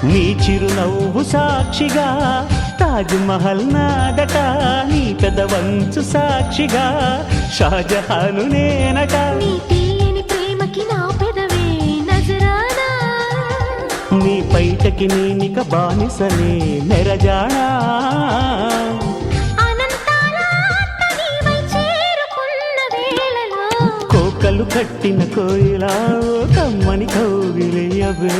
నీ చిరునవ్వు సాక్షిగా తాజ్ మహల్ నాదట, నీ పెదవంచు సాక్షిగా షాజహాను నేనట. నీ తీయని ప్రేమకి నా పెదవే నజరానా, నీ పైటకి నేనిక బానిసనే నెరజానా. కోకలు కట్టిన కోయిలా కమ్మని కౌగిలియవే.